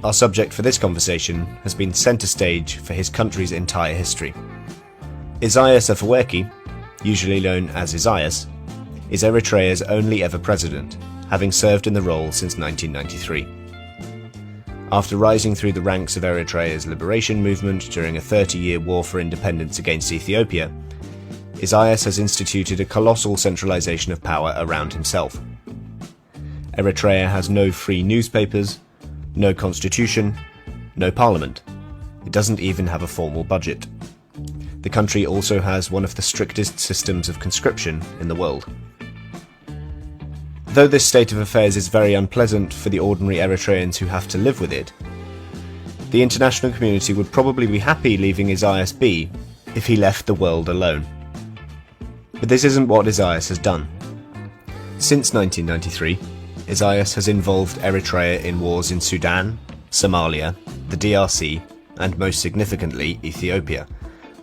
our subject for this conversation has been centre stage for his country's entire history. Isaias Afwerki, usually known as Isaias, is Eritrea's only ever president, having served in the role since 1993. After rising through the ranks of Eritrea's liberation movement during a 30-year war for independence against Ethiopia, Isaias has instituted a colossal centralisation of power around himself. Eritrea has no free newspapers, no constitution, no parliament. It doesn't even have a formal budget. The country also has one of the strictest systems of conscription in the world. Though this state of affairs is very unpleasant for the ordinary Eritreans who have to live with it, the international community would probably be happy leaving Isaias be if he left the world alone. But this isn't what Isaias has done. Since 1993, Isaias has involved Eritrea in wars in Sudan, Somalia, the DRC, and most significantly Ethiopia,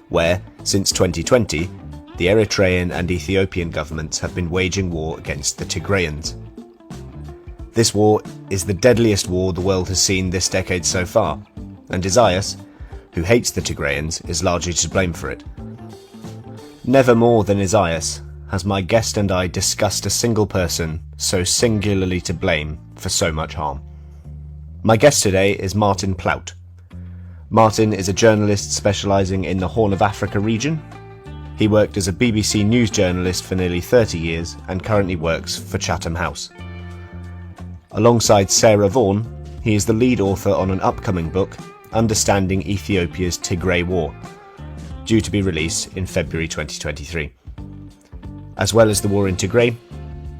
where, since 2020, the Eritrean and Ethiopian governments have been waging war against the Tigrayans. This war is the deadliest war the world has seen this decade so far, and Isaias, who hates the Tigrayans, is largely to blame for it. Never more than Isaias has my guest and I discussed a single person so singularly to blame for so much harm. My guest today is Martin Plaut. Martin is a journalist specialising in the Horn of Africa region. He worked as a BBC News journalist for nearly 30 years and currently works for Chatham House. Alongside Sarah Vaughan, he is the lead author on an upcoming book, Understanding Ethiopia's Tigray War, due to be released in February 2023. As well as the war in Tigray,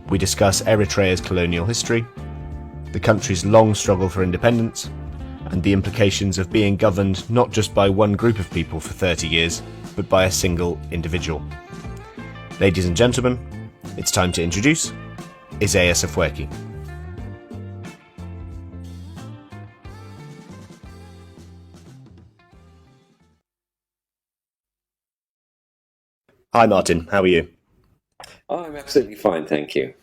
we discuss Eritrea's colonial history, the country's long struggle for independence, and the implications of being governed not just by one group of people for 30 years, but by a single individual. Ladies and gentlemen, it's time to introduce Isaias Afwerki. Hi Martin, how are you? Oh, I'm absolutely fine, thank you.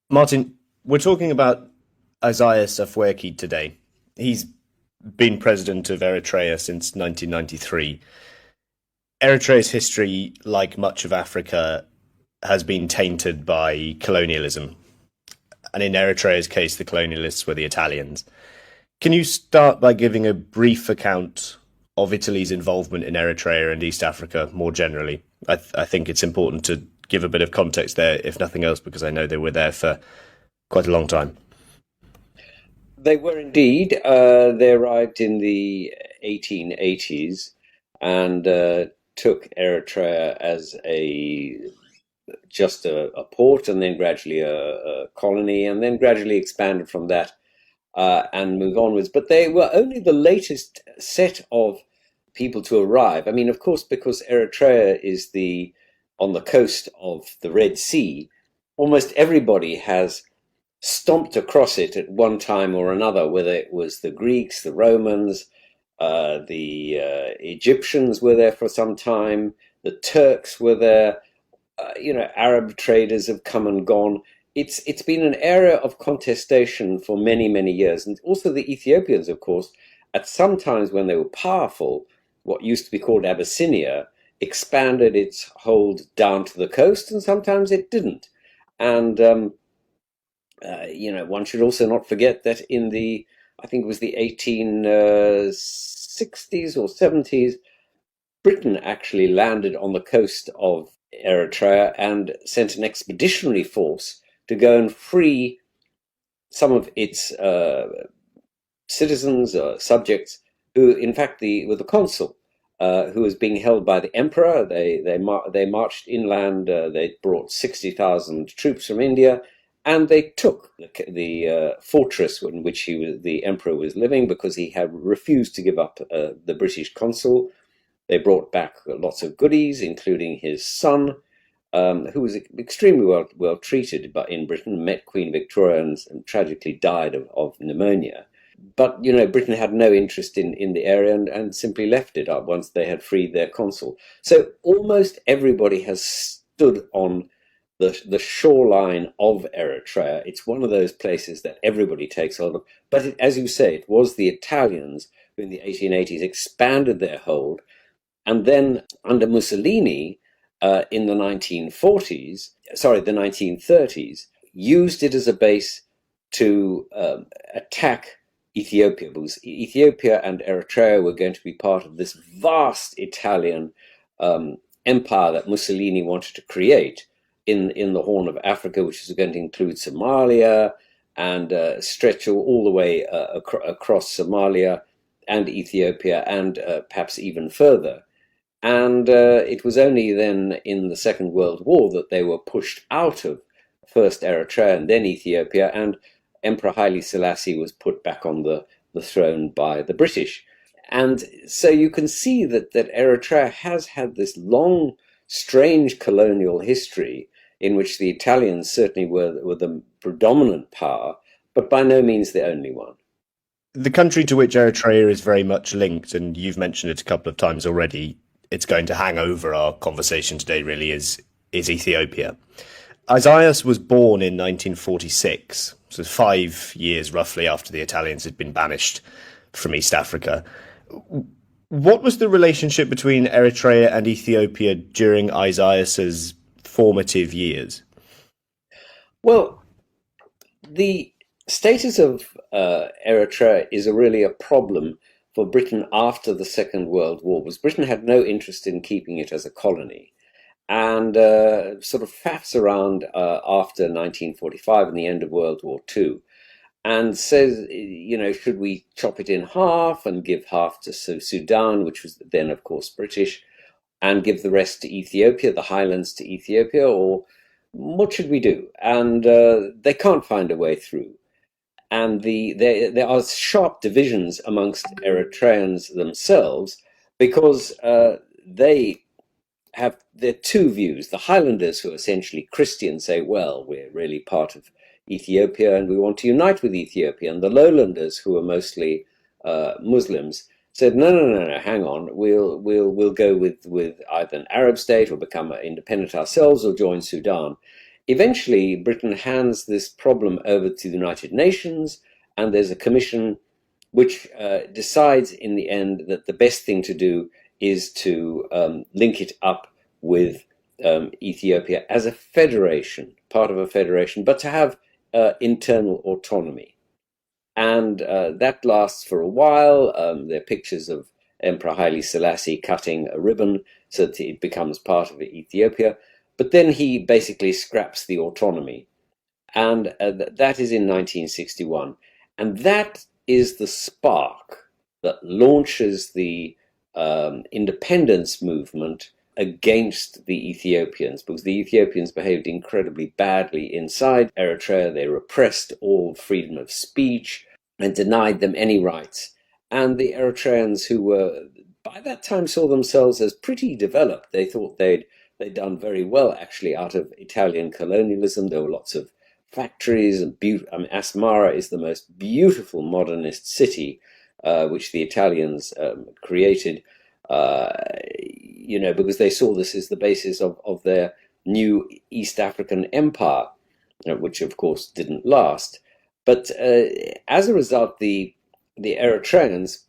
Martin, we're talking about Isaias Afwerki today. He's been president of Eritrea since 1993. Eritrea's history, like much of Africa, has been tainted by colonialism. And in Eritrea's case, the colonialists were the Italians. Can you start by giving a brief account of Italy's involvement in Eritrea and East Africa more generally? I think it's important to give a bit of context there, if nothing else, because I know they were there for quite a long time. They were indeed. They arrived in the 1880s and took Eritrea as just a port, and then gradually a colony, and then gradually expanded from that and moved onwards. But they were only the latest set of people to arrive. I mean, of course, because Eritrea is on the coast of the Red Sea, almost everybody has stomped across it at one time or another, whether it was the Greeks, the Romans, the Egyptians were there for some time, the Turks were there, Arab traders have come and gone. It's been an area of contestation for many, many years. And also the Ethiopians, of course, at some times when they were powerful, what used to be called Abyssinia, expanded its hold down to the coast, and sometimes it didn't. And one should also not forget that I think it was the 1860s or 70s, Britain actually landed on the coast of Eritrea and sent an expeditionary force to go and free some of its citizens, subjects, who in fact were the consul, who was being held by the emperor. They marched inland. They brought 60,000 troops from India, and they took the fortress in which the emperor was living, because he had refused to give up the British consul. They brought back lots of goodies, including his son, who was extremely well treated in Britain, met Queen Victoria and tragically died of pneumonia. But, Britain had no interest in the area and simply left it up once they had freed their consul. So almost everybody has stood on the shoreline of Eritrea. It's one of those places that everybody takes hold of. But as you say, it was the Italians who in the 1880s expanded their hold. And then under Mussolini in the 1930s, used it as a base to attack Ethiopia, because Ethiopia and Eritrea were going to be part of this vast Italian empire that Mussolini wanted to create in the Horn of Africa, which is going to include Somalia and stretch all the way across Somalia and Ethiopia and perhaps even further. And it was only then in the Second World War that they were pushed out of first Eritrea and then Ethiopia, and Emperor Haile Selassie was put back on the throne by the British. And so you can see that Eritrea has had this long, strange colonial history in which the Italians certainly were the predominant power, but by no means the only one. The country to which Eritrea is very much linked, and you've mentioned it a couple of times already, it's going to hang over our conversation today really, is Ethiopia. Isaias was born in 1946, so 5 years roughly after the Italians had been banished from East Africa. What was the relationship between Eritrea and Ethiopia during Isaias's formative years? Well, the status of Eritrea is really a problem for Britain after the Second World War, because Britain had no interest in keeping it as a colony, and sort of faffs around after 1945 and the end of World War II, and says, should we chop it in half and give half to Sudan, which was then, of course, British, and give the rest to Ethiopia, the highlands to Ethiopia, or what should we do? And they can't find a way through. And there are sharp divisions amongst Eritreans themselves, because they have their two views. The highlanders, who are essentially Christian, say, well, we're really part of Ethiopia and we want to unite with Ethiopia. And the lowlanders, who are mostly Muslims, said, no, hang on, we'll go with either an Arab state or become independent ourselves or join Sudan. Eventually, Britain hands this problem over to the United Nations, and there's a commission which decides in the end that the best thing to do is to link it up with Ethiopia as a federation, part of a federation, but to have internal autonomy. And that lasts for a while. There are pictures of Emperor Haile Selassie cutting a ribbon so that it becomes part of Ethiopia. But then he basically scraps the autonomy. And that is in 1961. And that is the spark that launches the independence movement against the Ethiopians, because the Ethiopians behaved incredibly badly inside Eritrea. They repressed all freedom of speech and denied them any rights. And the Eritreans, who were by that time saw themselves as pretty developed, they thought they'd done very well actually out of Italian colonialism. There were lots of factories and Asmara is the most beautiful modernist city which the Italians created, because they saw this as the basis of their new East African empire, which of course didn't last. But as a result, the Eritreans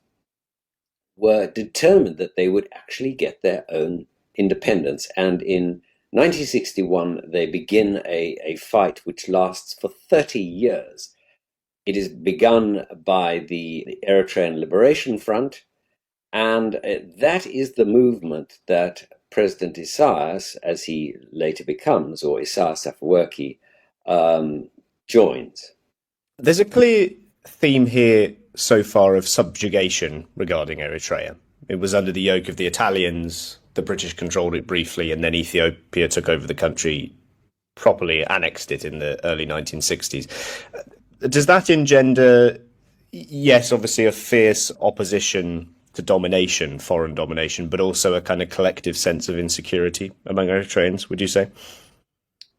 were determined that they would actually get their own independence. And in 1961, they begin a fight which lasts for 30 years. It is begun by the Eritrean Liberation Front, and that is the movement that President Isaias, as he later becomes, or Isaias Afwerki, joins. There's a clear theme here so far of subjugation regarding Eritrea. It was under the yoke of the Italians, the British controlled it briefly, and then Ethiopia took over the country, properly annexed it in the early 1960s. Does that engender, yes, obviously a fierce opposition to domination, foreign domination, but also a kind of collective sense of insecurity among Eritreans, would you say?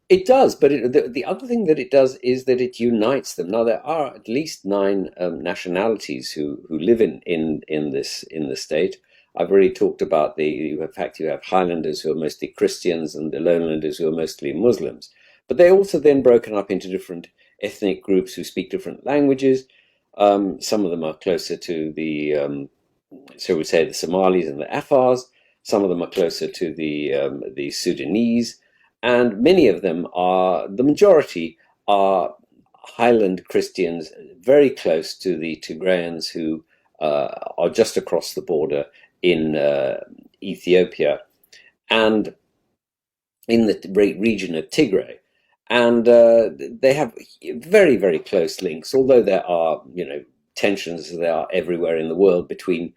It does, but the other thing that it does is that it unites them. Now, there are at least 9 nationalities who live in the state. I've already talked about you have Highlanders who are mostly Christians and the lowlanders who are mostly Muslims. But they're also then broken up into different ethnic groups who speak different languages. Some of them are closer to so we say, the Somalis and the Afars. Some of them are closer to the Sudanese, and many of them the majority are Highland Christians, very close to the Tigrayans who are just across the border in Ethiopia and in the region of Tigray. And they have very, very close links, although there are, tensions as there are everywhere in the world between,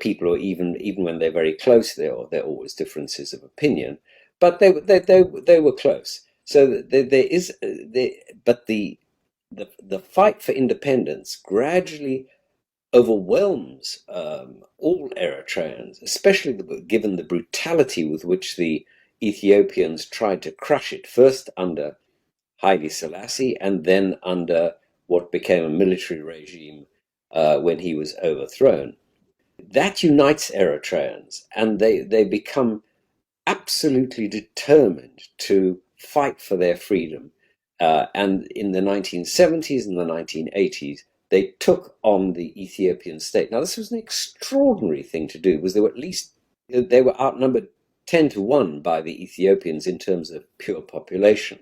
people, or even when they're very close, there are always differences of opinion. But they were close. So but the fight for independence gradually overwhelms all Eritreans, especially given the brutality with which the Ethiopians tried to crush it, first under Haile Selassie and then under what became a military regime when he was overthrown. That unites Eritreans, and they become absolutely determined to fight for their freedom. And in the 1970s and the 1980s, they took on the Ethiopian state. Now, this was an extraordinary thing to do, because they were outnumbered 10-1 by the Ethiopians in terms of pure population.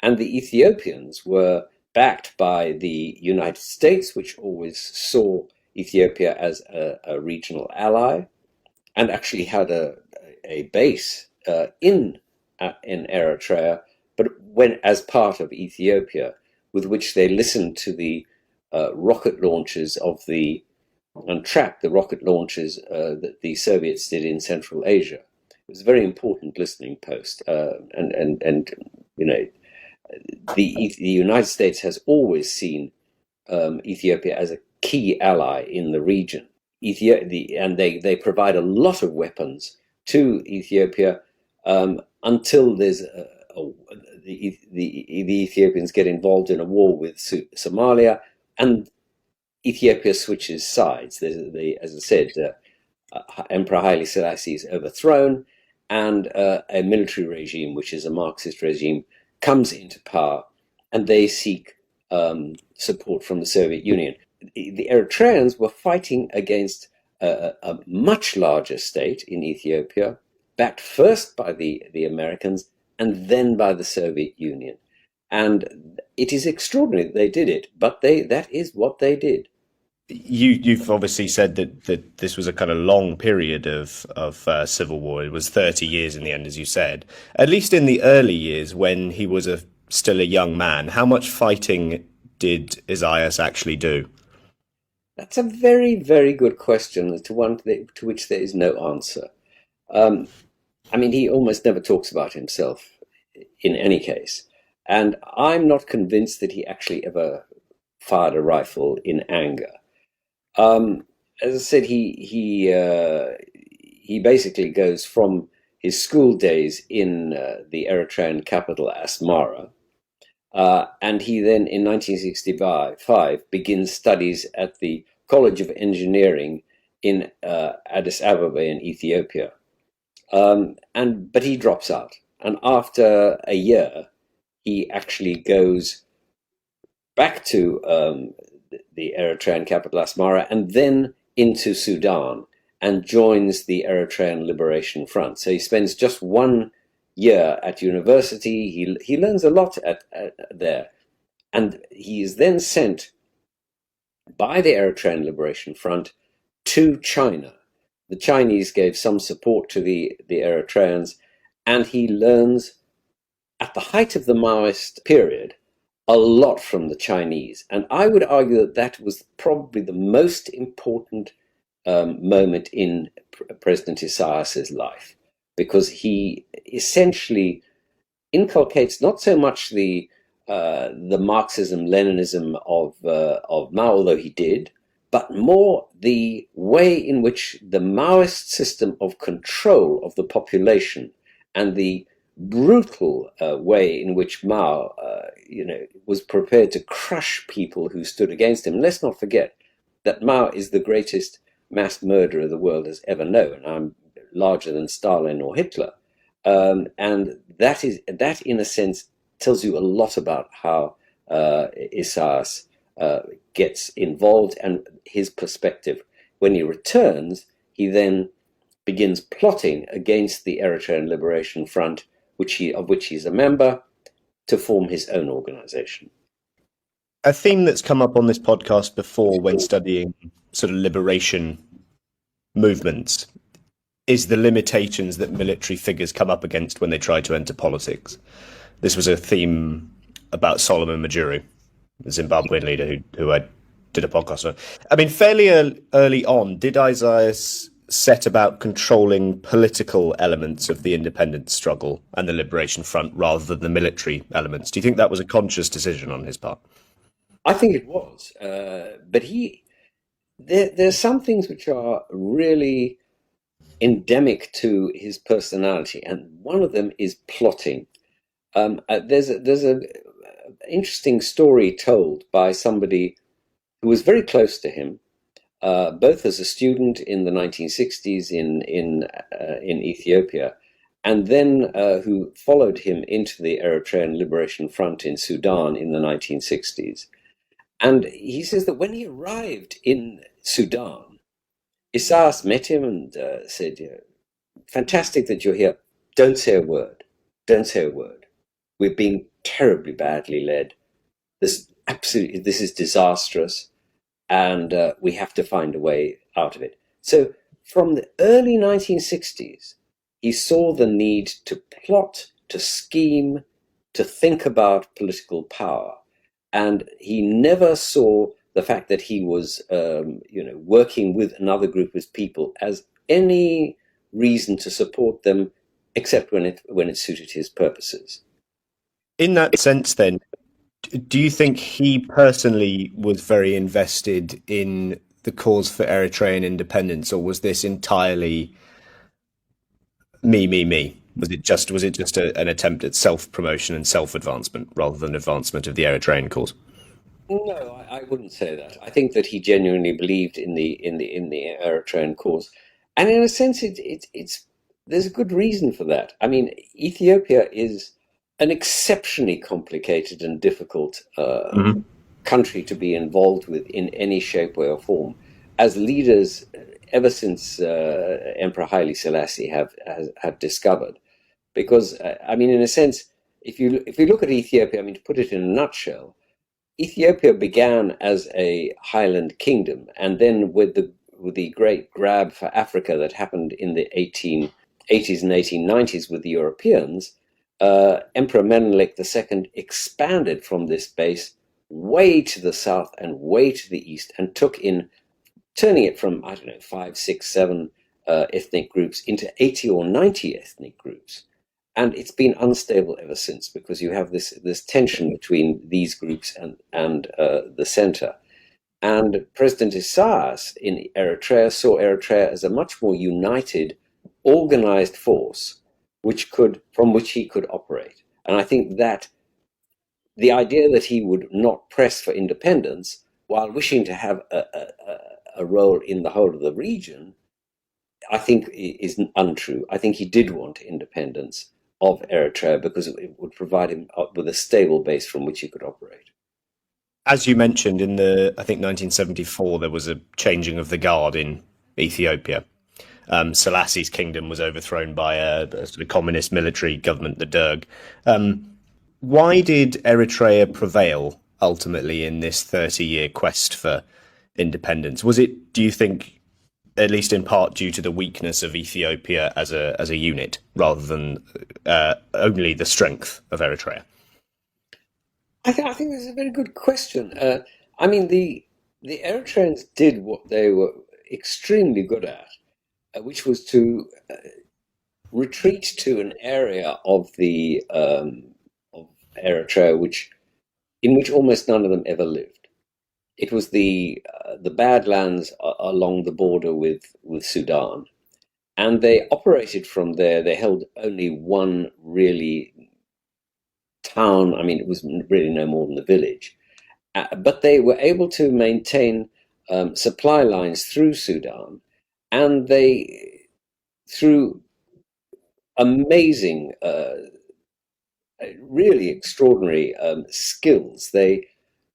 And the Ethiopians were backed by the United States, which always saw Ethiopia as a regional ally, and actually had a base in Eritrea, but as part of Ethiopia, with which they listened to the rocket launches and tracked the rocket launches that the Soviets did in Central Asia. It was a very important listening post, and the United States has always seen Ethiopia as a key ally in the region. And they provide a lot of weapons to Ethiopia until there's the Ethiopians get involved in a war with Somalia, and Ethiopia switches sides. As I said, Emperor Haile Selassie is overthrown, and a military regime, which is a Marxist regime, comes into power, and they seek support from the Soviet Union. The Eritreans were fighting against a much larger state in Ethiopia, backed first by the Americans and then by the Soviet Union. And it is extraordinary that they did it, but that is what they did. You've obviously said that this was a kind of long period of civil war. It was 30 years in the end, as you said. At least in the early years, when he was still a young man, how much fighting did Isaias actually do? That's a very, very good question, to which there is no answer. He almost never talks about himself in any case. And I'm not convinced that he actually ever fired a rifle in anger. As I said, he basically goes from his school days in the Eritrean capital, Asmara, and he then, in 1965, begins studies at the College of Engineering in Addis Ababa in Ethiopia. But he drops out. And after a year, he actually goes back to the Eritrean capital, Asmara, and then into Sudan, and joins the Eritrean Liberation Front. So he spends just 1 year at university. He learns a lot there. And he is then sent by the Eritrean Liberation Front to China. The Chinese gave some support to the Eritreans, and he learns, at the height of the Maoist period, a lot from the Chinese. And I would argue that was probably the most important moment in President Isaias's life, because he essentially inculcates not so much the Marxism-Leninism of Mao, although he did, but more the way in which the Maoist system of control of the population and the brutal way in which Mao, was prepared to crush people who stood against him. Let's not forget that Mao is the greatest mass murderer the world has ever known. I'm larger than Stalin or Hitler, and that in a sense tells you a lot about how Isaias gets involved and his perspective. When he returns, he then begins plotting against the Eritrean Liberation Front, of which he's a member, to form his own organization. A theme that's come up on this podcast before when studying sort of liberation movements is the limitations that military figures come up against when they try to enter politics. This was a theme about Solomon Majuru, the Zimbabwean leader who I did a podcast on. I mean, fairly early on, did Isaias set about controlling political elements of the independence struggle and the liberation front rather than the military elements? Do you think that was a conscious decision on his part? I think it was, but there's some things which are really endemic to his personality, and one of them is plotting. There's a interesting story told by somebody who was very close to him, both as a student in the 1960s in Ethiopia, and then who followed him into the Eritrean Liberation Front in Sudan in the 1960s. And he says that when he arrived in Sudan, Isaias met him and said, fantastic that you're here. Don't say a word. Don't say a word. We're being terribly badly led. This is disastrous, and we have to find a way out of it. So from the early 1960s, he saw the need to plot, to scheme, to think about political power. And he never saw the fact that he was, working with another group of people as any reason to support them, except when it suited his purposes. In that sense, then, do you think he personally was very invested in the cause for Eritrean independence, or was this entirely me? Was it just an attempt at self-promotion and self-advancement rather than advancement of the Eritrean cause? No, I wouldn't say that. I think that he genuinely believed in the Eritrean cause, and in a sense, it's there's a good reason for that. I mean, Ethiopia is an exceptionally complicated and difficult country to be involved with in any shape, way, or form. As leaders, ever since Emperor Haile Selassie have discovered, because I mean, in a sense, if you look at Ethiopia, I mean, to put it in a nutshell, Ethiopia began as a highland kingdom, and then with the great grab for Africa that happened in the 1880s and 1890s with the Europeans, Emperor Menelik II expanded from this base way to the south and way to the east, and turning it from, I don't know, 5, 6, 7 ethnic groups into 80 or 90 ethnic groups. And it's been unstable ever since, because you have this tension between these groups and the center. And President Isaias in Eritrea saw Eritrea as a much more united, organized force, from which he could operate. And I think that the idea that he would not press for independence while wishing to have a role in the whole of the region, I think is untrue. I think he did want independence of Eritrea because it would provide him with a stable base from which he could operate. As you mentioned, I think 1974, there was a changing of the guard in Ethiopia. Selassie's kingdom was overthrown by a sort of communist military government, the Derg. Why did Eritrea prevail ultimately in this 30-year quest for independence? Was it, do you think, at least in part due to the weakness of Ethiopia as a unit, rather than only the strength of Eritrea? I think that's a very good question. I mean, the Eritreans did what they were extremely good at, which was to retreat to an area of of Eritrea in which almost none of them ever lived. It was the Badlands along the border with Sudan, and they operated from there. They held only one really town. I mean, it was really no more than a village, but they were able to maintain supply lines through Sudan, and through amazing really extraordinary skills. They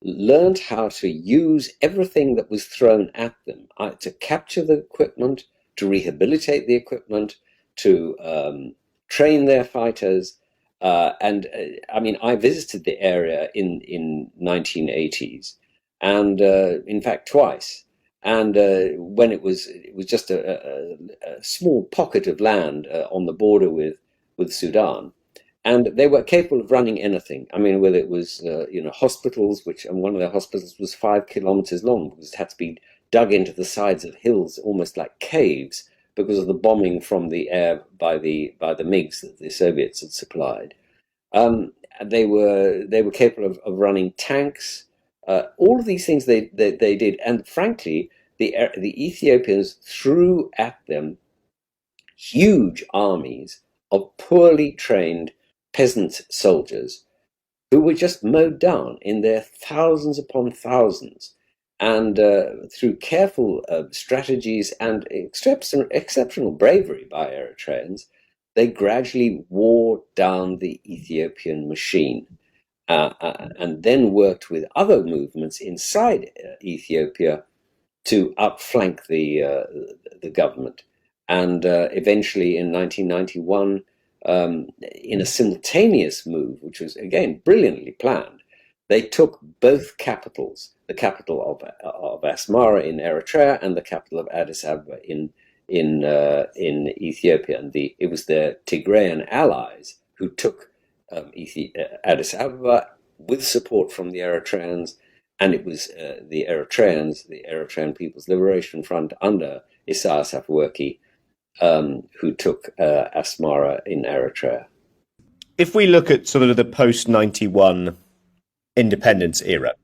learned how to use everything that was thrown at them, to capture the equipment, to rehabilitate the equipment, to train their fighters. I mean, I visited the area in 1980s, and in fact twice. And when it was just a small pocket of land on the border with Sudan, and they were capable of running anything. I mean, whether it was hospitals, and one of their hospitals was 5 kilometers long because it had to be dug into the sides of hills, almost like caves, because of the bombing from the air by the MiGs that the Soviets had supplied. They were capable of running tanks. All of these things they did, and frankly, the Ethiopians threw at them huge armies of poorly trained peasant soldiers who were just mowed down in their thousands upon thousands. And through careful strategies and exceptional bravery by Eritreans, they gradually wore down the Ethiopian machine, and then worked with other movements inside Ethiopia to outflank the government. And eventually in 1991, in a simultaneous move, which was again brilliantly planned, they took both capitals, the capital of Asmara in Eritrea and the capital of Addis Ababa in Ethiopia. And it was their Tigrayan allies who took Addis Ababa with support from the Eritreans, and it was the Eritreans, the Eritrean People's Liberation Front under Isaias Afwerki, who took Asmara in Eritrea. If we look at sort of the post-91 independence era,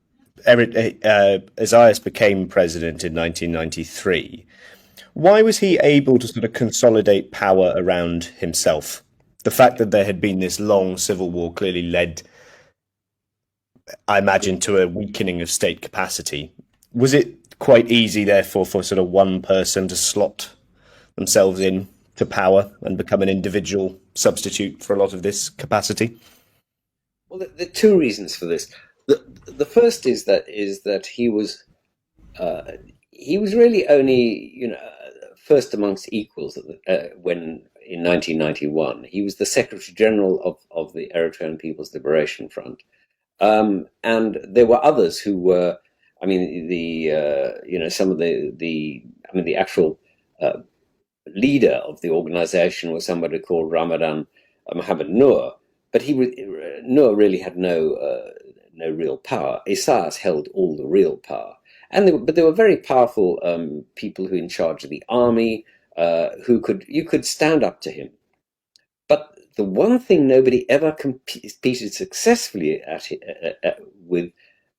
Isaias became president in 1993. Why was he able to sort of consolidate power around himself? The fact that there had been this long civil war clearly led, I imagine, to a weakening of state capacity. Was it quite easy, therefore, for sort of one person to slot themselves in to power and become an individual substitute for a lot of this capacity? Well, there are two reasons for this. The first is that he was really only first amongst equals when in 1991 he was the Secretary General of the Eritrean People's Liberation Front, and there were others who were. I mean, some of the actual leader of the organization was somebody called Ramadan Mohammed Noor, but Noor really had no real power. Isaias held all the real power, but there were very powerful people who in charge of the army you could stand up to him. But the one thing nobody ever competed successfully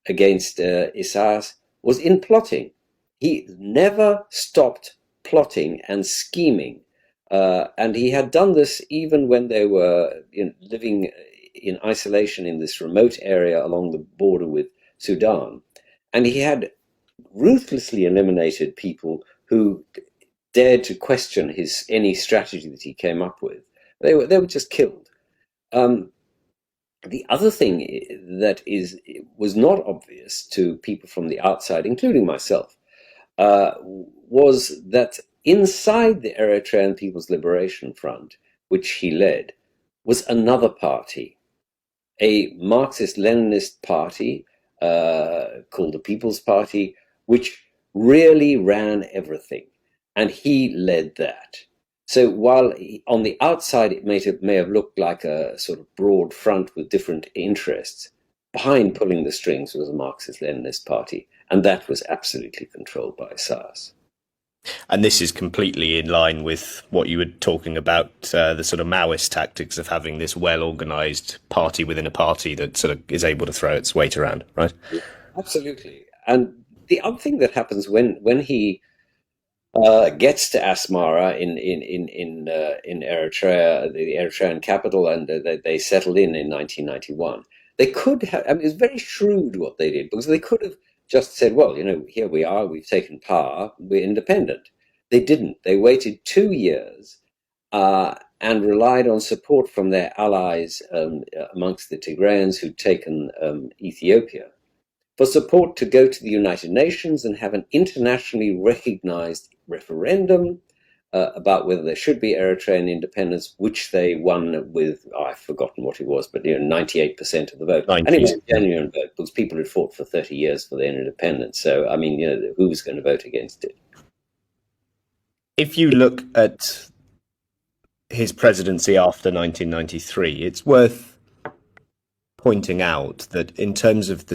against Isaias was in plotting. He never stopped plotting and scheming, and he had done this even when they were living in isolation in this remote area along the border with Sudan. And he had ruthlessly eliminated people who dared to question any strategy that he came up with. They were just killed. The other thing that was not obvious to people from the outside, including myself, was that inside the Eritrean People's Liberation Front, which he led, was another party, a Marxist-Leninist party called the People's Party, which really ran everything, and he led that. So while on the outside it may have looked like a sort of broad front with different interests, behind pulling the strings was a Marxist-Leninist party, and that was absolutely controlled by Isaias. And this is completely in line with what you were talking about, the sort of Maoist tactics of having this well-organized party within a party that sort of is able to throw its weight around, right? Absolutely. And the other thing that happens when he gets to Asmara in Eritrea, the Eritrean capital, and they settled in 1991. They could have. I mean, it was very shrewd what they did, because they could have just said, "Well, here we are. We've taken power. We're independent." They didn't. They waited 2 years, and relied on support from their allies amongst the Tigrayans who'd taken Ethiopia for support to go to the United Nations and have an internationally recognized referendum about whether there should be Eritrean independence, which they won with, I've forgotten what it was, but 98% of the vote. 98, and it was a yeah. genuine vote because people had fought for 30 years for their independence. So, I mean, who was going to vote against it? If you look at his presidency after 1993, it's worth pointing out that in terms of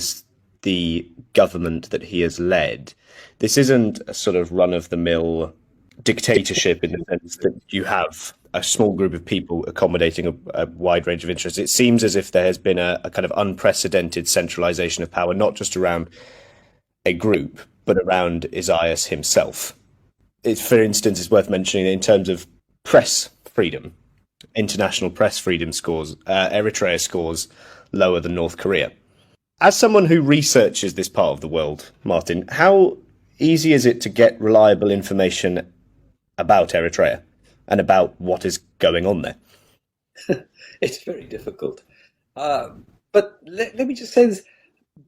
the government that he has led, this isn't a sort of run-of-the-mill dictatorship in the sense that you have a small group of people accommodating a wide range of interests. It seems as if there has been a kind of unprecedented centralization of power, not just around a group, but around Isaias himself. For instance, it's worth mentioning in terms of press freedom, international press freedom scores, Eritrea scores lower than North Korea. As someone who researches this part of the world, Martin, how easy is it to get reliable information about Eritrea and about what is going on there? It's very difficult. But let me just say this.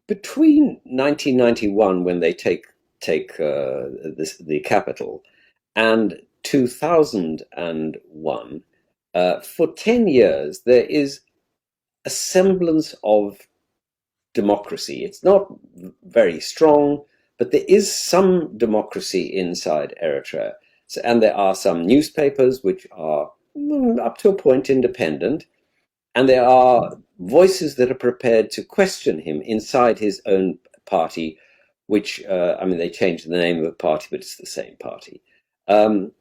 Between 1991, when they take the capital, and 2001, for 10 years, there is a semblance of democracy. It's not very strong, but there is some democracy inside Eritrea. So, and there are some newspapers which are up to a point independent, and there are voices that are prepared to question him inside his own party, which, they changed the name of the party, but it's the same party. And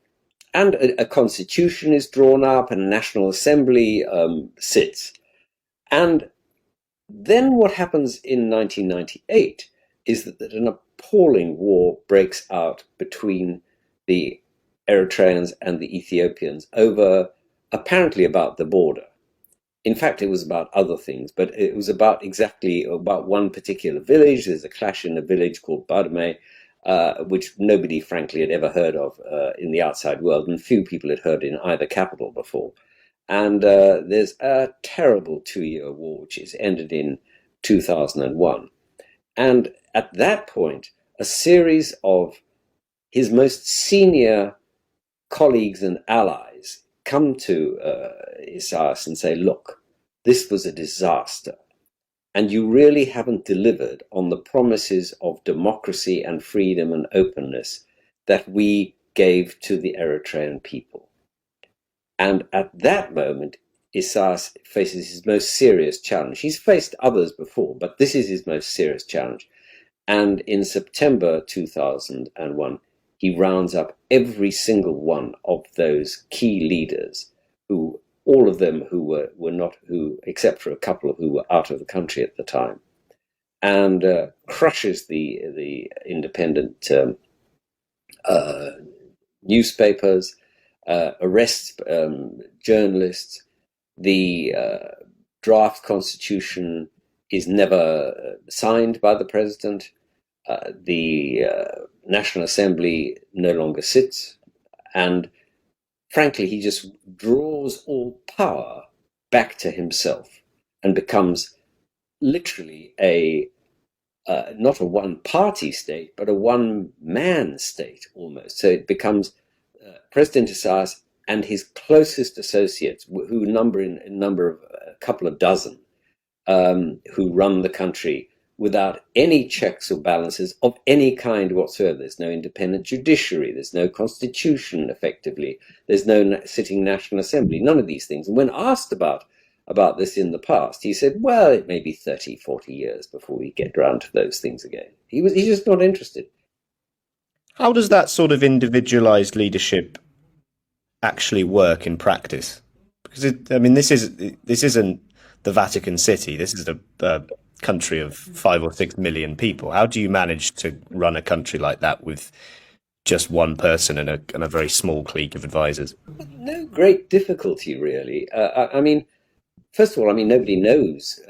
a constitution is drawn up and a national assembly sits. And then what happens in 1998 is that an appalling war breaks out between the Eritreans and the Ethiopians apparently about the border. In fact, it was about other things, but it was about one particular village. There's a clash in a village called Badme, which nobody, frankly, had ever heard of in the outside world, and few people had heard in either capital before. And there's a terrible 2-year war, which is ended in 2001. And at that point, a series of his most senior colleagues and allies come to Isaias and say, look, this was a disaster. And you really haven't delivered on the promises of democracy and freedom and openness that we gave to the Eritrean people. And at that moment, Isaias faces his most serious challenge. He's faced others before, but this is his most serious challenge. And in September 2001, he rounds up every single one of those key leaders, who all of them who were not, except for a couple who were out of the country at the time, and crushes the independent newspapers, arrests journalists. The draft constitution is never signed by the president. The National Assembly no longer sits. And frankly, he just draws all power back to himself and becomes literally not a one-party state, but a one-man state almost. So it becomes President Isaias and his closest associates, who number of a couple of dozen, who run the country without any checks or balances of any kind whatsoever. There's no independent judiciary, there's no constitution, effectively, there's no sitting National Assembly, none of these things. And when asked about this in the past, he said, well, it may be 30, 40 years before we get round to those things again. He's just not interested. How does that sort of individualized leadership actually work in practice? Because this isn't the Vatican City. This is a country of 5 or 6 million people. How do you manage to run a country like that with just one person and a very small clique of advisors? No great difficulty, really. First of all, nobody knows.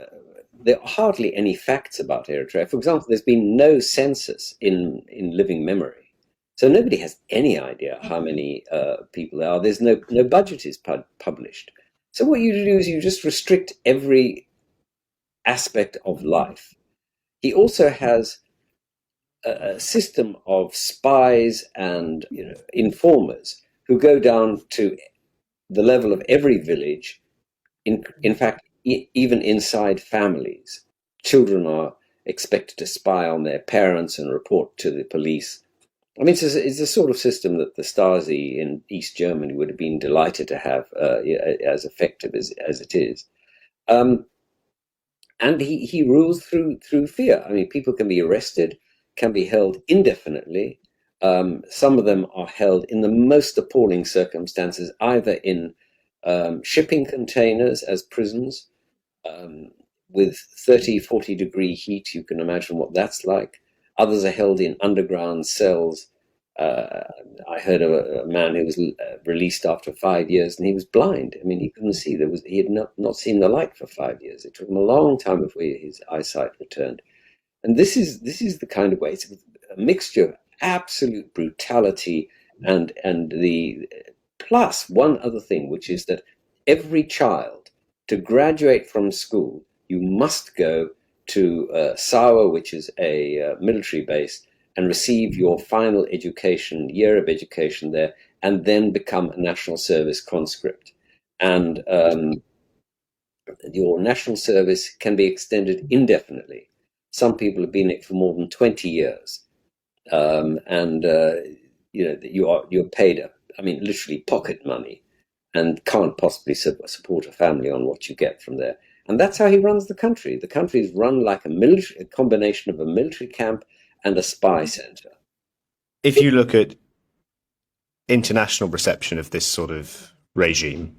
There are hardly any facts about Eritrea. For example, there's been no census in living memory. So nobody has any idea how many people there are. There's no budget is published. So what you do is you just restrict every aspect of life. He also has a system of spies and informers who go down to the level of every village. In fact, even inside families, children are expected to spy on their parents and report to the police. I mean, it's a sort of system that the Stasi in East Germany would have been delighted to have, as effective as it is. Um, and he rules through fear. I mean, people can be arrested, can be held indefinitely. Some of them are held in the most appalling circumstances, either in shipping containers as prisons, um, with 30, 40-degree heat. You can imagine what that's like. Others are held in underground cells. Uh, I heard of a man who was released after 5 years, and he was blind. I mean, he couldn't see. He had not seen the light for 5 years. It took him a long time before his eyesight returned. And this is the kind of way. It's a mixture of absolute brutality and the plus one other thing, which is that every child, to graduate from school, you must go to Sawa, which is a military base, and receive your final education, year of education there, and then become a national service conscript. And your national service can be extended indefinitely. Some people have been in it for more than 20 years. And you're paid, I mean, literally pocket money, and can't possibly support a family on what you get from there. And that's how he runs the country. The country is run like a combination of a military camp and a spy center. If you look at international reception of this sort of regime,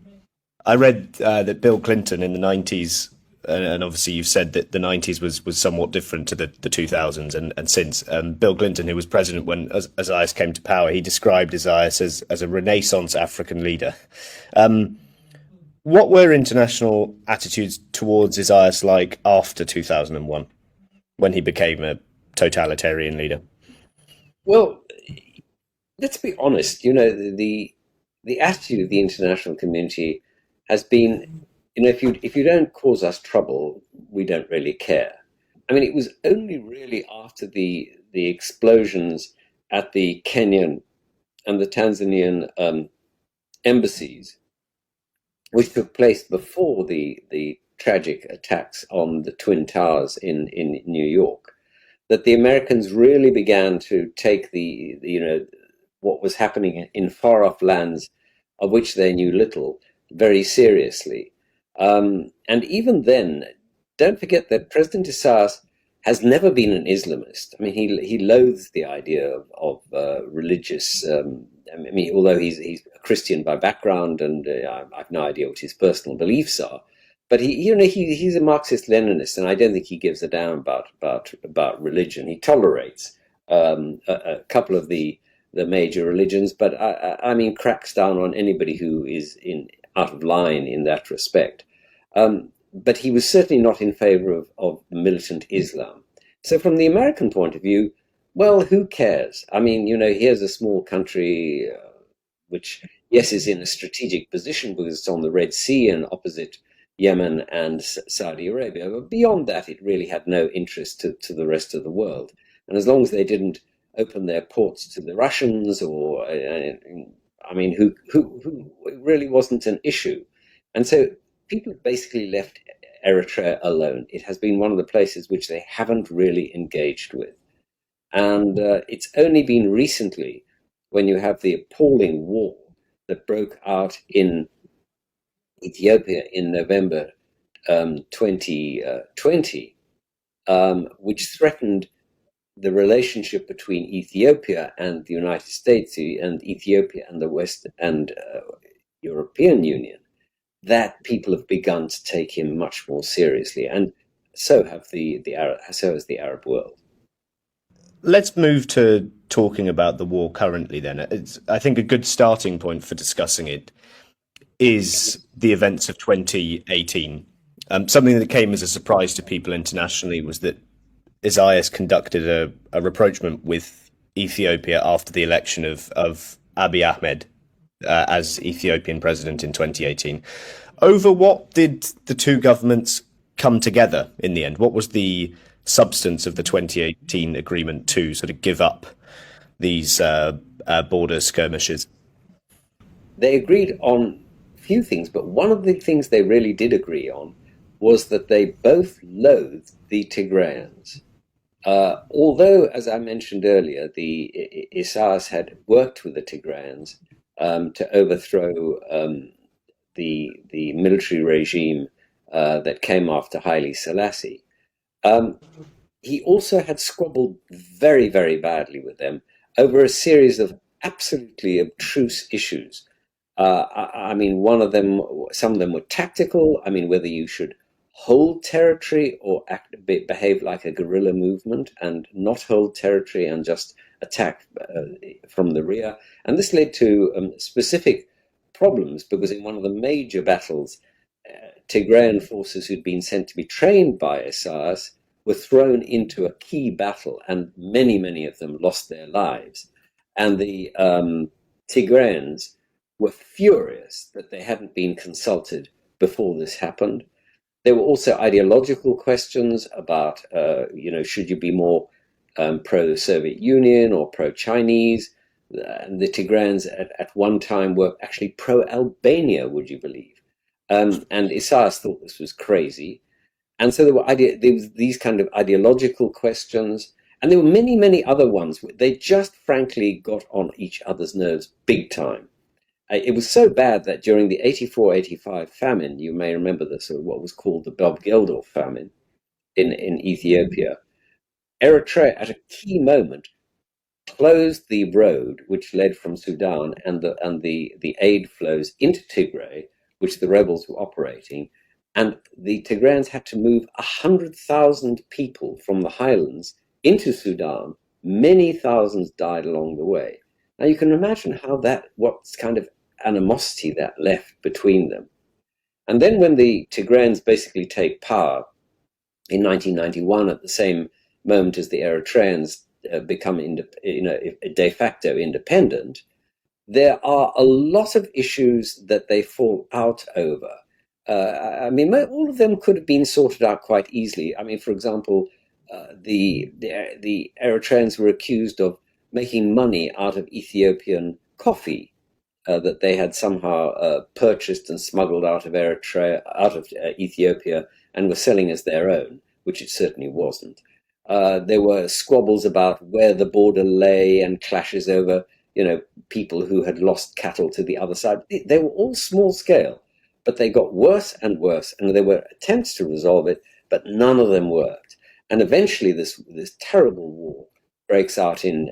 I read that Bill Clinton in the 90s, and obviously you've said that the 90s was somewhat different to the 2000s and since. Bill Clinton, who was president when Isaias came to power, he described Isaias as a Renaissance African leader. What were international attitudes towards Isaias like after 2001, when he became a totalitarian leader? Well, let's be honest. The attitude of the international community has been, if you don't cause us trouble, we don't really care. I mean, it was only really after the explosions at the Kenyan and the Tanzanian embassies, which took place before the tragic attacks on the Twin Towers in New York, that the Americans really began to take what was happening in far off lands of which they knew little very seriously. And even then, don't forget that President Isaias has never been an Islamist. I mean, he loathes the idea of religious. I mean, although he's a Christian by background, and I have no idea what his personal beliefs are, but he's a Marxist-Leninist, and I don't think he gives a damn about religion. He tolerates a couple of the major religions, but I mean, cracks down on anybody who is out of line in that respect. But he was certainly not in favor of militant Islam. So from the American point of view, well, who cares? I mean, here's a small country which, yes, is in a strategic position because it's on the Red Sea and opposite Yemen and Saudi Arabia. But beyond that, it really had no interest to the rest of the world. And as long as they didn't open their ports to the Russians, or I mean, who it really wasn't an issue. And so people basically left Eritrea alone. It has been one of the places which they haven't really engaged with. And it's only been recently, when you have the appalling war that broke out in Ethiopia in November 2020, which threatened the relationship between Ethiopia and the United States, and Ethiopia and the West and European Union, that people have begun to take him much more seriously, and so has the Arab world. Let's move to talking about the war currently then. I think a good starting point for discussing it is the events of 2018. Something that came as a surprise to people internationally was that Isaias conducted a rapprochement with Ethiopia after the election of Abiy Ahmed as Ethiopian president in 2018. Over what did the two governments come together in the end? What was the substance of the 2018 agreement to sort of give up these border skirmishes? They agreed on a few things, but one of the things they really did agree on was that they both loathed the Tigrayans. Although, as I mentioned earlier, the Isaias had worked with the Tigrayans to overthrow the military regime that came after Haile Selassie. He also had squabbled very, very badly with them over a series of absolutely abstruse issues. I mean, some of them were tactical. I mean, whether you should hold territory or behave like a guerrilla movement and not hold territory and just attack from the rear. And this led to specific problems because in one of the major battles, Tigrayan forces who'd been sent to be trained by Isaias were thrown into a key battle, and many, many of them lost their lives. And the Tigrayans were furious that they hadn't been consulted before this happened. There were also ideological questions about, should you be more pro-Soviet Union or pro-Chinese? And the Tigrayans at one time were actually pro-Albania, would you believe? And Isaias thought this was crazy. And so there was these kind of ideological questions, and there were many, many other ones. They just frankly got on each other's nerves big time. It was so bad that during the 84-85 famine, you may remember this, or what was called the Bob Geldof famine in Ethiopia, Eritrea at a key moment closed the road which led from Sudan and the aid flows into Tigray, which the rebels were operating. And the Tigrayans had to move 100,000 people from the highlands into Sudan. Many thousands died along the way. Now you can imagine what kind of animosity that left between them. And then when the Tigrayans basically take power in 1991, at the same moment as the Eritreans become de facto independent, there are a lot of issues that they fall out over. I mean, all of them could have been sorted out quite easily. I mean, for example, the Eritreans were accused of making money out of Ethiopian coffee that they had somehow purchased and smuggled out of Ethiopia, and were selling as their own, which it certainly wasn't. There were squabbles about where the border lay and clashes over, people who had lost cattle to the other side. They were all small scale. But they got worse and worse, and there were attempts to resolve it, but none of them worked. And eventually, this terrible war breaks out and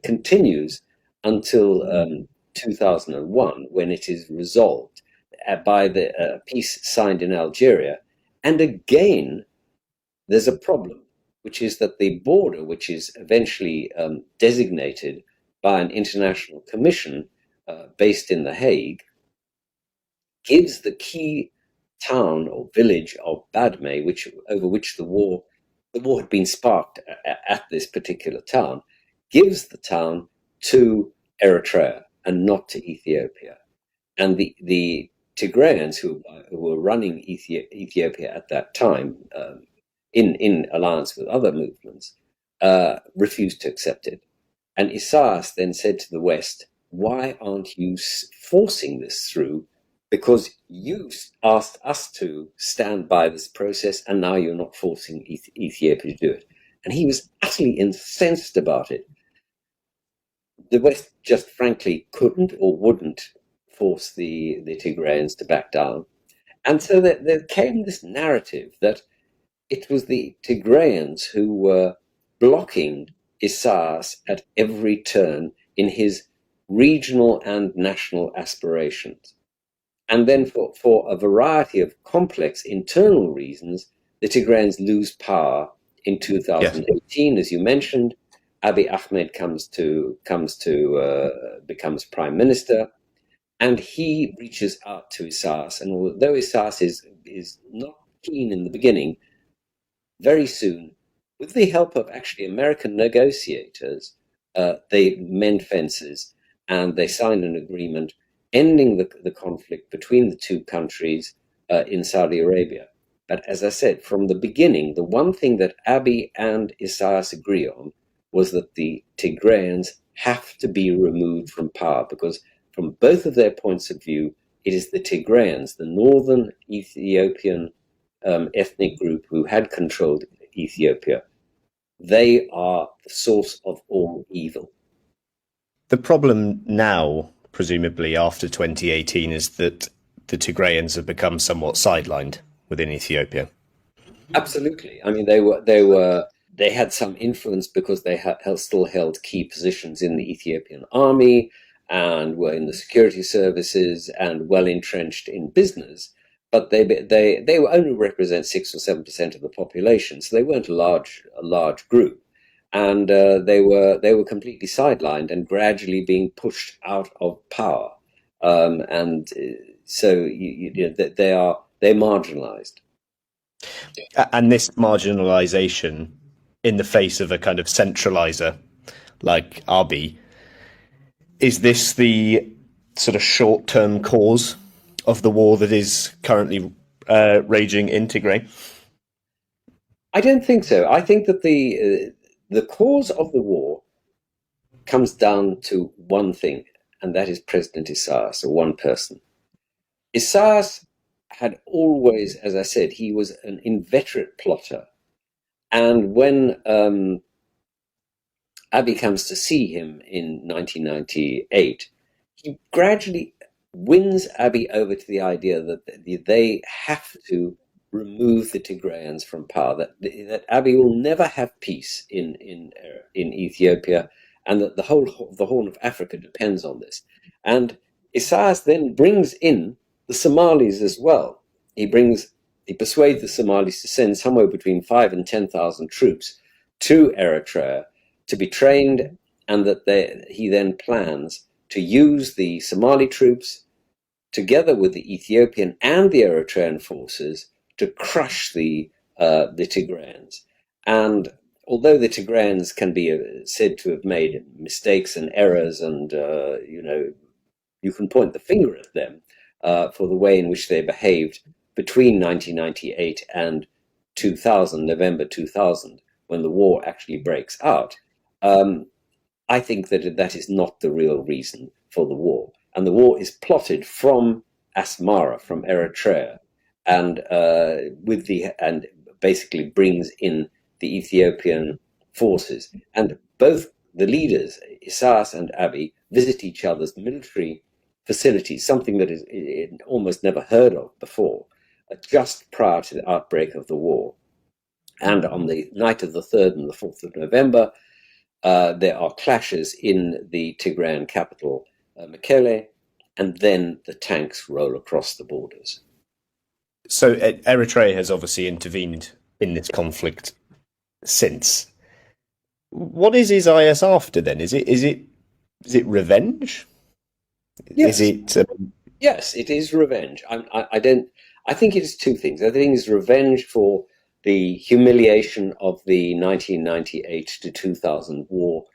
continues until 2001, when it is resolved by the peace signed in Algeria. And again, there's a problem, which is that the border, which is eventually designated by an international commission based in The Hague, gives the key town or village of Badme, over which the war had been sparked at this particular town, gives the town to Eritrea and not to Ethiopia. And the Tigrayans who were running Ethiopia at that time, in alliance with other movements, refused to accept it. And Isaias then said to the West, "Why aren't you forcing this through? Because you asked us to stand by this process, and now you're not forcing Ethiopia to do it." And he was utterly incensed about it. The West just frankly couldn't or wouldn't force the Tigrayans to back down. And so there came this narrative that it was the Tigrayans who were blocking Isaias at every turn in his regional and national aspirations. And then for a variety of complex internal reasons, the Tigrayans lose power in 2018, as you mentioned. Abiy Ahmed becomes prime minister, and he reaches out to Isaias. And although Isaias is not keen in the beginning, very soon with the help of actually American negotiators, they mend fences and they signed an agreement ending the conflict between the two countries in Saudi Arabia. But as I said, from the beginning, the one thing that Abiy and Isaias agree on was that the Tigrayans have to be removed from power, because from both of their points of view, it is the Tigrayans, the northern Ethiopian ethnic group who had controlled Ethiopia. They are the source of all evil. The problem now, presumably after 2018, is that the Tigrayans have become somewhat sidelined within Ethiopia. Absolutely. I mean, they had some influence because they still held key positions in the Ethiopian army and were in the security services and well entrenched in business. But they only represent 6 or 7% of the population, so they weren't a large group, and they were completely sidelined and gradually being pushed out of power, and so they're marginalized. And this marginalisation in the face of a kind of centraliser like Abiy, is this the sort of short-term cause of the war that is currently raging in Tigray? I don't think so. I think that the cause of the war comes down to one thing, and that is President Isaias, or one person. Isaias had always, as I said, he was an inveterate plotter. And when Abiy comes to see him in 1998, he gradually wins Abiy over to the idea that they have to remove the Tigrayans from power, that Abiy will never have peace in Ethiopia, and that the Horn of Africa depends on this. And Isaias then brings in the Somalis as well. He persuades the Somalis to send somewhere between 5 and 10,000 troops to Eritrea to be trained, and that he then plans to use the Somali troops together with the Ethiopian and the Eritrean forces to crush the Tigrayans. And although the Tigrayans can be said to have made mistakes and errors, and you can point the finger at them for the way in which they behaved between 1998 and 2000, November 2000, when the war actually breaks out, I think that is not the real reason for the war. And the war is plotted from Asmara, from Eritrea, and and basically brings in the Ethiopian forces. And both the leaders, Isaias and Abiy, visit each other's military facilities, something that is almost never heard of before, just prior to the outbreak of the war. And on the night of the 3rd and the 4th of November, there are clashes in the Tigrayan capital, Mekele, and then the tanks roll across the borders. So Eritrea has obviously intervened in this conflict since. What is Isaias after then? Is it revenge? Yes. Is it? Yes, it is revenge. I think it is two things. I think it's revenge for the humiliation of the 1998 to 2000 war,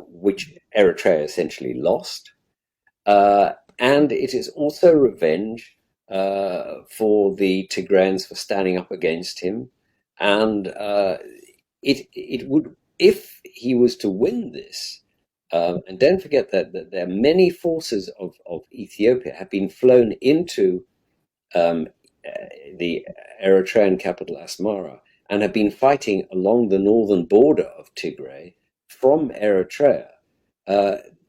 which Eritrea essentially lost. And it is also revenge for the Tigrayans for standing up against him. And it would, if he was to win this, and don't forget that there are many forces of Ethiopia have been flown into the Eritrean capital Asmara and have been fighting along the northern border of Tigray from Eritrea.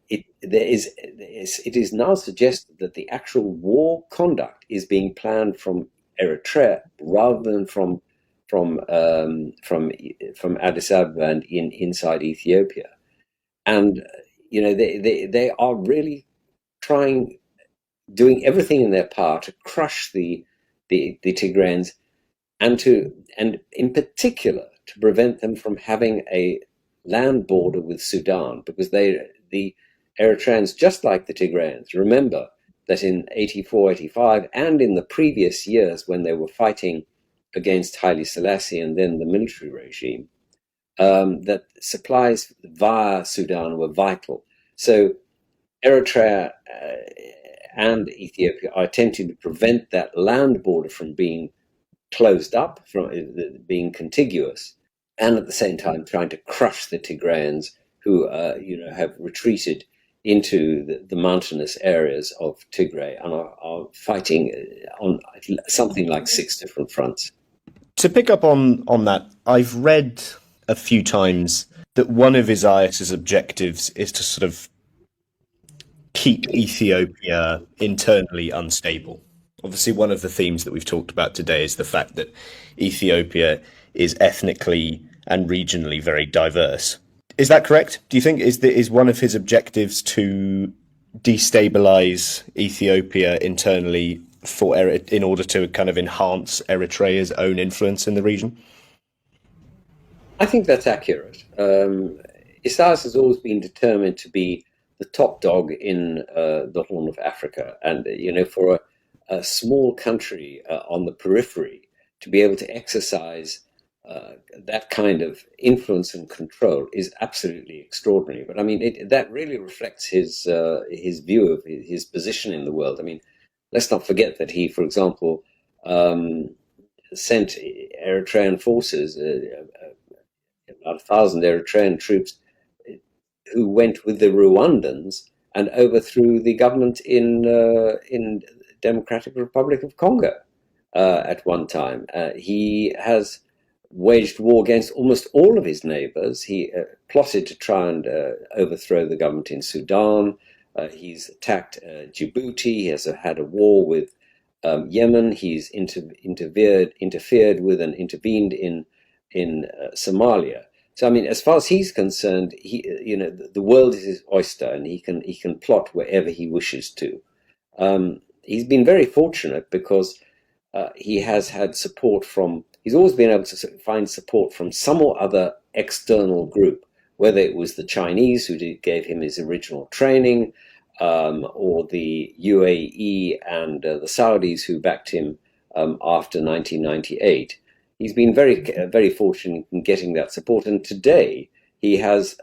It is now suggested that the actual war conduct is being planned from Eritrea rather than from Addis Ababa and inside Ethiopia. And they are really doing everything in their power to crush the Tigrayans, and in particular to prevent them from having a land border with Sudan, because the Eritreans, just like the Tigrayans, remember that in 84, 85, and in the previous years when they were fighting against Haile Selassie and then the military regime, that supplies via Sudan were vital. So Eritrea and Ethiopia are attempting to prevent that land border from being closed up, from being contiguous, and at the same time trying to crush the Tigrayans who have retreated into the mountainous areas of Tigray and are fighting on something like 6 different fronts. To pick up on that, I've read a few times that one of Isaias's objectives is to sort of keep Ethiopia internally unstable. Obviously, one of the themes that we've talked about today is the fact that Ethiopia is ethnically and regionally very diverse. Is that correct? Do you think is one of his objectives to destabilize Ethiopia internally in order to kind of enhance Eritrea's own influence in the region? I think that's accurate. Isaias has always been determined to be the top dog in the Horn of Africa, and for a small country on the periphery to be able to exercise that kind of influence and control is absolutely extraordinary. But I mean, that really reflects his view of his position in the world. I mean, let's not forget that he, for example, sent Eritrean forces, about 1,000 Eritrean troops, who went with the Rwandans and overthrew the government in Democratic Republic of Congo at one time. He has waged war against almost all of his neighbors. He plotted to try and overthrow the government in Sudan. He's attacked Djibouti. He has had a war with Yemen. He's interfered with and intervened in Somalia. So I mean, as far as he's concerned, the world is his oyster, and he can plot wherever he wishes to. He's been very fortunate because he has had support from. He's always been able to find support from some or other external group, whether it was the Chinese who gave him his original training, or the UAE and the Saudis who backed him after 1998. He's been very fortunate in getting that support, and today he has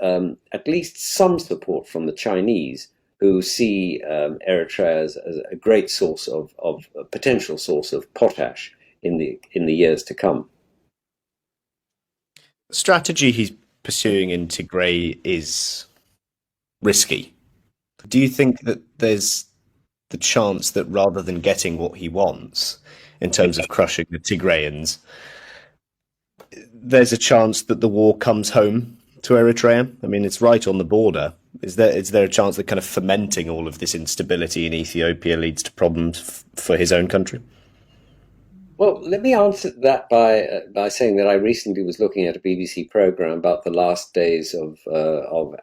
at least some support from the Chinese, who see Eritrea as a great source of a potential source of potash in the years to come. The strategy he's pursuing in Tigray is risky. Do you think that there's the chance that rather than getting what he wants in terms of crushing the Tigrayans, there's a chance that the war comes home to Eritrea? I mean, it's right on the border. Is there a chance that kind of fomenting all of this instability in Ethiopia leads to problems for his own country? Well, let me answer that by saying that I recently was looking at a BBC program about the last days of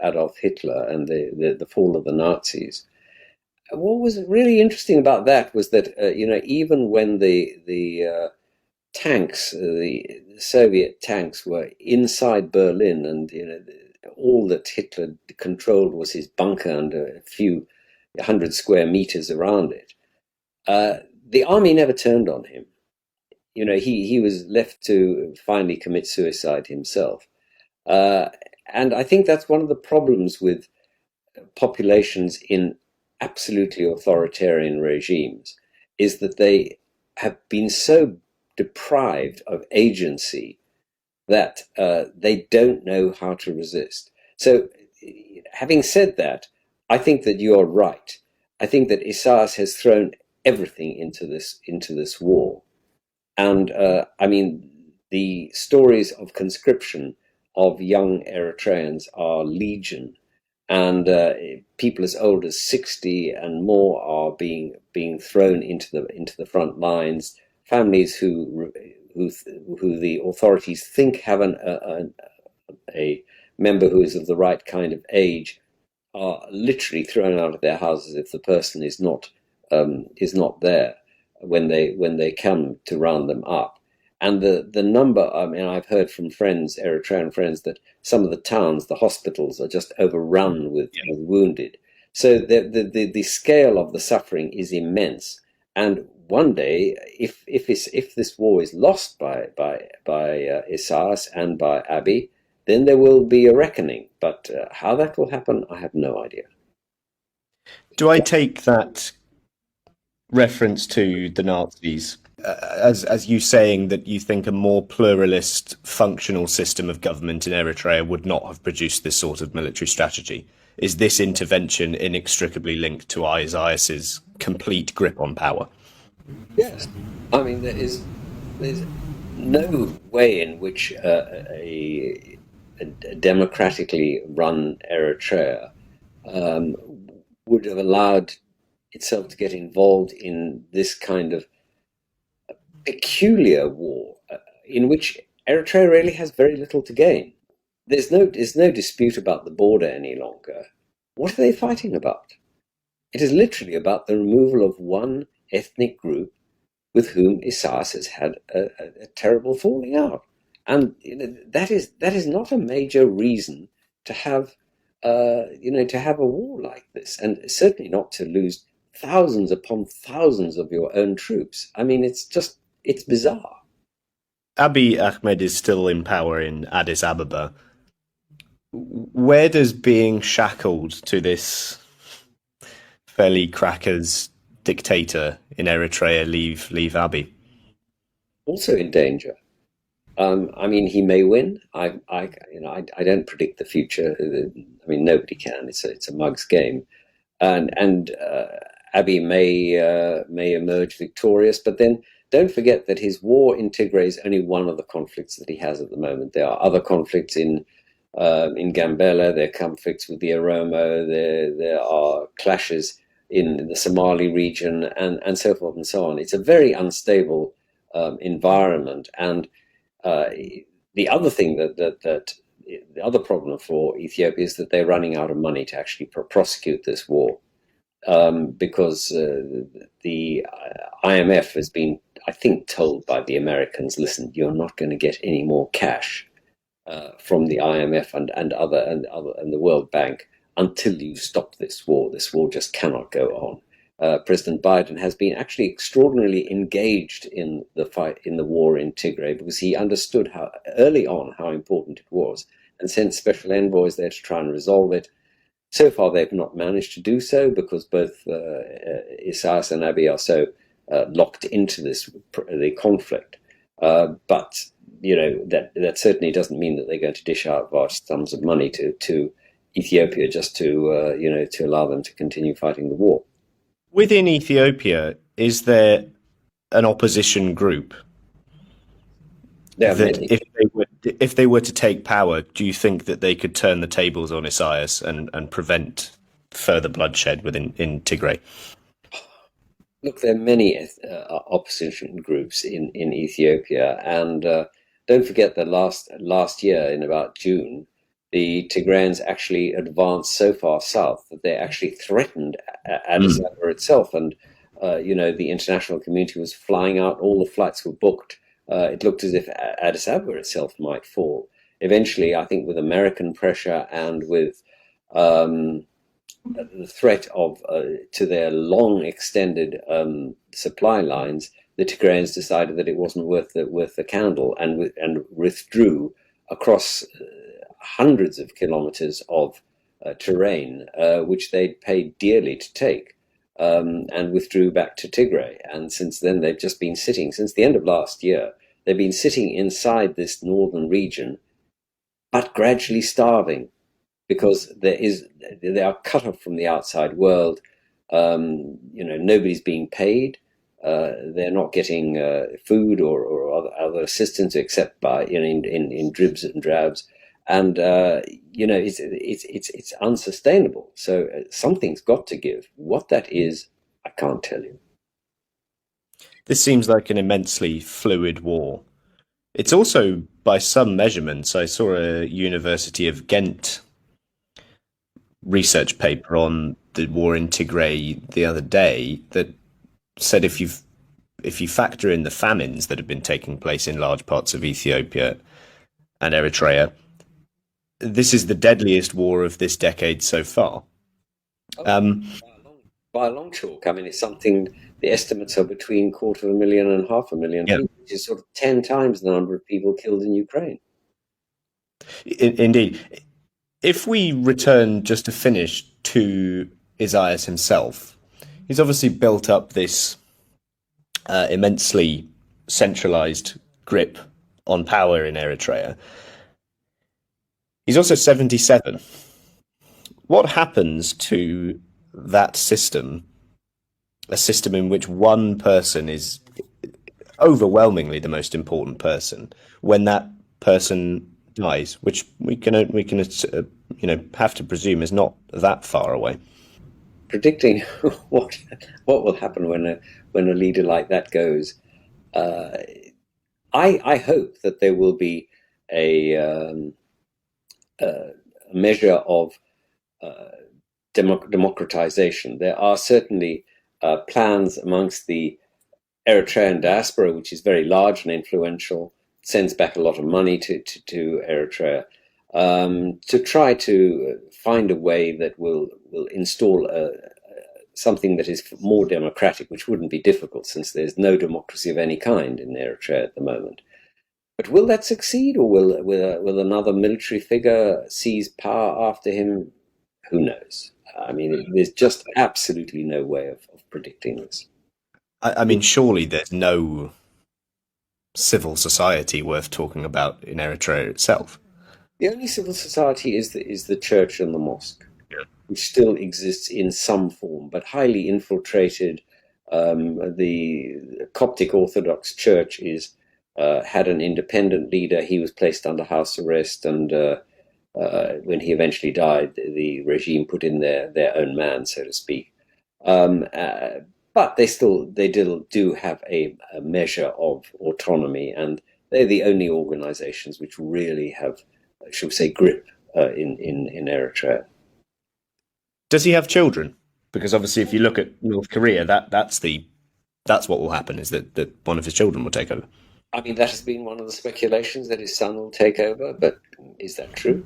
Adolf Hitler and the fall of the Nazis. What was really interesting about that was that even when the tanks, the Soviet tanks, were inside Berlin, and all that Hitler controlled was his bunker and a few 100 square meters around it, the army never turned on him. He was left to finally commit suicide himself. And I think that's one of the problems with populations in absolutely authoritarian regimes, is that they have been so deprived of agency that they don't know how to resist. So, having said that, I think that you're right. I think that Isaias has thrown everything into this war. And I mean, the stories of conscription of young Eritreans are legion, and people as old as 60 and more are being thrown into the front lines. Families who the authorities think have a member who is of the right kind of age are literally thrown out of their houses if the person is not there when they come to round them up. And the number, I mean, I've heard from friends, Eritrean friends, that some of the towns, the hospitals, are just overrun with wounded. So the scale of the suffering is immense. And one day, if this war is lost by Isaias and by Abiy, then there will be a reckoning. But how that will happen, I have no idea. Do I take that reference to the Nazis as you saying that you think a more pluralist, functional system of government in Eritrea would not have produced this sort of military strategy? Is this intervention inextricably linked to Isaias's complete grip on power? Yes, I mean there's no way in which a democratically run Eritrea um, would have allowed itself to get involved in this kind of peculiar war in which Eritrea really has very little to gain. There's no dispute about the border any longer. What are they fighting about? It is literally about the removal of one ethnic group with whom Isaias has had a terrible falling out, and that is not a major reason to have to have a war like this, and certainly not to lose thousands upon thousands of your own troops. I mean, it's bizarre. Abiy Ahmed is still in power in Addis Ababa. Where does being shackled to this fairly crackers dictator in Eritrea leave Abiy? Also in danger. I mean, he may win. I don't predict the future. I mean, nobody can. It's a mug's game, and Abiy may emerge victorious. But then don't forget that his war in Tigray is only one of the conflicts that he has at the moment. There are other conflicts in Gambela. There are conflicts with the Oromo. There are clashes in the Somali region, and so forth and so on. It's a very unstable environment. And the other thing that the other problem for Ethiopia is that they're running out of money to actually prosecute this war, because the IMF has been, I think, told by the Americans, listen, you're not going to get any more cash from the IMF and the World Bank until you stop this war. This war just cannot go on. President Biden has been actually extraordinarily engaged in the fight in the war in Tigray, because he understood how early on how important it was, and sent special envoys there to try and resolve it. So far, they've not managed to do so, because both Isaias and Abiy are so locked into the conflict. But that certainly doesn't mean that they're going to dish out vast sums of money to Ethiopia just to allow them to continue fighting the war. Within Ethiopia, is there an opposition group that if they were to take power, do you think that they could turn the tables on Isaias and prevent further bloodshed in Tigray? Look, there are many opposition groups in Ethiopia, and don't forget that last year, in about June, the Tigrayans actually advanced so far south that they actually threatened Addis Ababa itself, and the international community was flying out. All the flights were booked. It looked as if Addis Ababa itself might fall. Eventually, I think with American pressure and with the threat to their long extended supply lines, the Tigrayans decided that it wasn't worth the candle, and withdrew across hundreds of kilometers of terrain, which they'd paid dearly to take, and withdrew back to Tigray. And since then, they've just been sitting, since the end of last year, they've been sitting inside this northern region, but gradually starving, because they are cut off from the outside world. Nobody's being paid. They're not getting food or other assistance except by in dribs and drabs, and it's unsustainable. So something's got to give. What that is, I can't tell you. This seems like an immensely fluid war. It's also, by some measurements, I saw a University of Ghent research paper on the war in Tigray the other day that said if you factor in the famines that have been taking place in large parts of Ethiopia and Eritrea, this is the deadliest war of this decade so far. by a long chalk. I mean, it's something, the estimates are between 250,000 and 500,000 Yeah, people, which is sort of 10 times the number of people killed in Ukraine. indeed. If we return just to finish to Isaias himself, he's obviously built up this immensely centralized grip on power in Eritrea. He's also 77. What happens to that system, a system in which one person is overwhelmingly the most important person, when that person dies, which we can have to presume is not that far away? Predicting what will happen when a leader like that goes, uh, I hope that there will be a measure of democratization. There are certainly plans amongst the Eritrean diaspora, which is very large and influential, sends back a lot of money to Eritrea, to try to find a way that will install something that is more democratic, which wouldn't be difficult since there's no democracy of any kind in Eritrea at the moment. But will that succeed, or will another military figure seize power after him? Who knows? I mean, there's just absolutely no way of predicting this. I mean, surely there's no civil society worth talking about in Eritrea itself. The only civil society is the church and the mosque, which still exists in some form, but highly infiltrated. The Coptic Orthodox Church is had an independent leader. He was placed under house arrest, and when he eventually died, the regime put in their own man, so to speak. Um, uh, but they do have a measure of autonomy, and they're the only organizations which really have, shall we say, grip in Eritrea. Does he have children? Because obviously, if you look at North Korea, that's what will happen is that one of his children will take over. I mean, that has been one of the speculations that his son will take over, but is that true?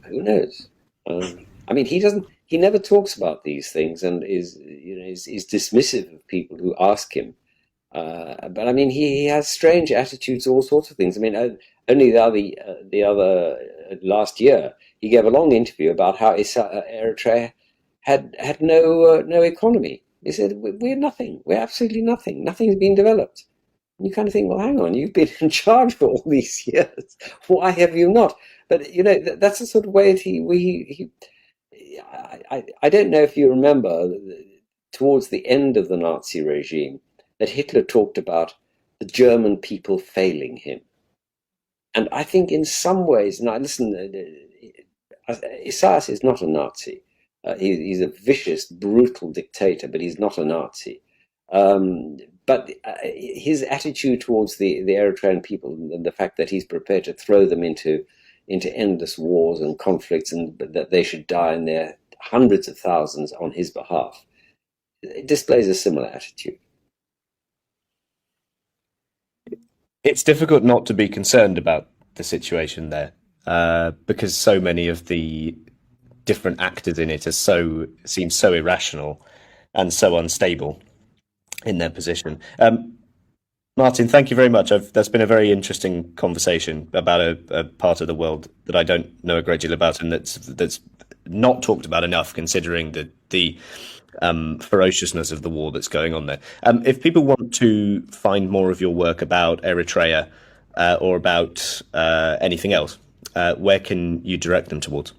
Who knows? I mean, he doesn't. He never talks about these things, and is dismissive of people who ask him. But I mean, he has strange attitudes, all sorts of things. I mean, only last year, he gave a long interview about how Eritrea had no economy. He said, "We're nothing. We're absolutely nothing. Nothing's been developed." And you kind of think, well, hang on, you've been in charge for all these years. Why have you not? But that's the sort of way I don't know if you remember towards the end of the Nazi regime that Hitler talked about the German people failing him. And I think in some ways, now listen, Isaias is not a Nazi. He's a vicious, brutal dictator, but he's not a Nazi. But his attitude towards the Eritrean people, and the fact that he's prepared to throw them into endless wars and conflicts, and that they should die in their hundreds of thousands on his behalf, it displays a similar attitude. It's difficult not to be concerned about the situation there, because so many of the different actors in it seem so irrational and so unstable in their position. Martin, thank you very much. That's been a very interesting conversation about a part of the world that I don't know a great deal about, and that's not talked about enough, considering the ferociousness of the war that's going on there. If people want to find more of your work about Eritrea or about anything else, where can you direct them towards?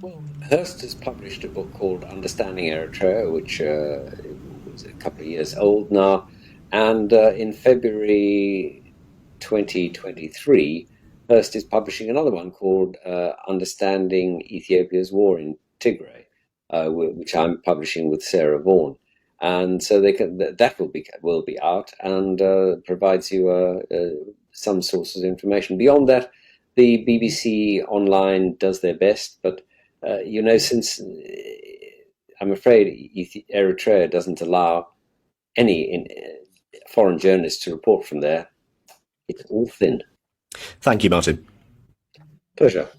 Well, Hurst has published a book called Understanding Eritrea, which was a couple of years old now. And in February 2023, Hurst is publishing another one called Understanding Ethiopia's War in Tigray, which I'm publishing with Sarah Vaughan. And so that will be out, and provides you some sources of information. Beyond that, the BBC Online does their best, but since I'm afraid Eritrea doesn't allow any foreign journalists to report from there, it's all thin. Thank you, Martin. Pleasure.